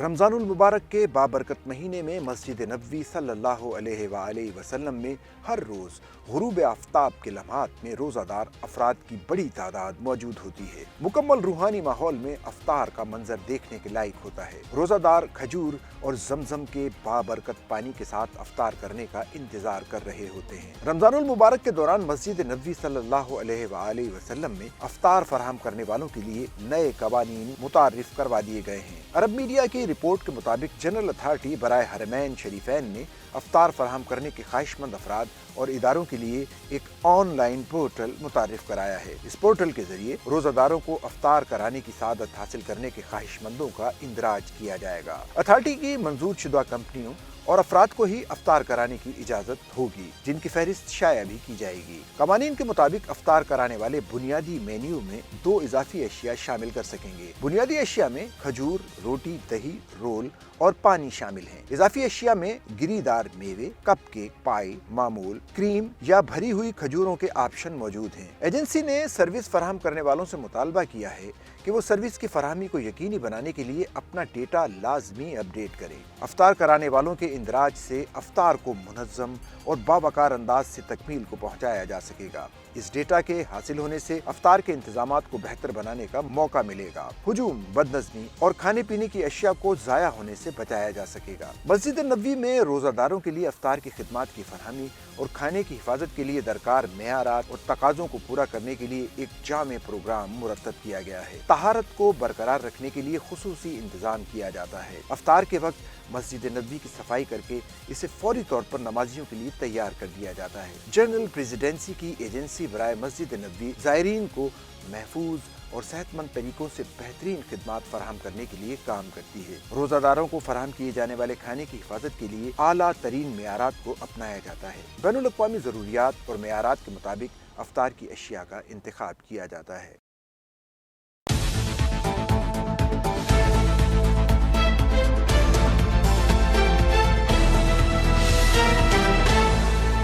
रमज़ान उल मुबारक के बाबरकत महीने में मस्जिद नबवी सल्लल्लाहु अलैहि वसल्लम में हर रोज़ गुरूब आफ्ताब के लम्हात में रोज़ादार अफराद की बड़ी तादाद मौजूद होती है। मुकम्मल रूहानी माहौल में अफ्तार का मंजर देखने के लायक होता है। रोज़ादार खजूर और जमजम के बाबरकत पानी के साथ अफ्तार करने का इंतजार कर रहे होते हैं। रमज़ान उल मुबारक के दौरान मस्जिद नबवी सल्लल्लाहु अलैहि वसल्लम में अफ्तार फराहम करने वालों के लिए नए कवानीन मुतारिफ करवा दिए गए हैं। अरब मीडिया की रिपोर्ट के मुताबिक जनरल अथॉरिटी बराए हरमैन शरीफैन ने अफ्तार फराहम करने के ख्वाहिशमंद अफराद और इदारों के लिए एक ऑनलाइन पोर्टल मुतारिफ कराया है। इस पोर्टल के जरिए रोजादारों को अफ्तार कराने की सादत हासिल करने के ख्वाहिशमंदों का इंदराज किया जाएगा। अथॉरिटी की मंजूर शुदा कंपनियों और अफराद को ही अफ्तार कराने की इजाजत होगी, जिनकी फहरिस्त शाया भी की जाएगी। कवानीन के मुताबिक अफ्तार कराने वाले बुनियादी मेन्यू में 2 इजाफी अशिया शामिल कर सकेंगे। बुनियादी अशिया में खजूर, रोटी, दही, रोल और पानी शामिल हैं। इजाफी अशिया में गिरीदार मेवे, कपकेक, पाई, मामूल, क्रीम या भरी हुई खजूरों के ऑप्शन मौजूद हैं। एजेंसी ने सर्विस फराहम करने वालों से मुतालबा किया है कि वो सर्विस की फराहमी को यकीनी बनाने के लिए अपना डेटा लाजमी अपडेट करें। अफ्तार कराने वालों के इंदराज से अफ्तार को मुनज़्ज़म और बावकार अंदाज से तकमील को पहुंचाया जा सकेगा। इस डेटा के हासिल होने से अफ्तार के इंतजामात को बेहतर बनाने का मौका मिलेगा। हुजूम, बदनज़मी और खाने पीने की अशिया को ज़ाया होने से बचाया जा सकेगा। मस्जिद नबवी में रोज़ादारों के लिए अफ्तार की खिदमत की फरहमी और खाने की हिफाजत के लिए दरकार मेयारात और तकाज़ों को पूरा करने के लिए एक जामे प्रोग्राम मुरतब किया गया है। तहारत को बरकरार रखने के लिए खुसूसी इंतजाम किया जाता है। अफ्तार के वक्त मस्जिद नबवी की सफाई करके इसे फौरी तौर पर नमाजियों के लिए तैयार कर दिया जाता है। जनरल प्रेसिडेंसी की एजेंसी बराए मस्जिद नबवी ज़ायरीन को महफूज और सेहतमंद तरीकों से बेहतरीन खिदमत फराहम करने के लिए काम करती है। रोज़ादारों को फराहम किए जाने वाले खाने की हिफाजत के लिए आला तरीन मेयारात को अपनाया जाता है। बैनुल अक़वामी ज़रूरियात और मेयारात के मुताबिक अफ्तार की अशिया का इंतखाब किया जाता है।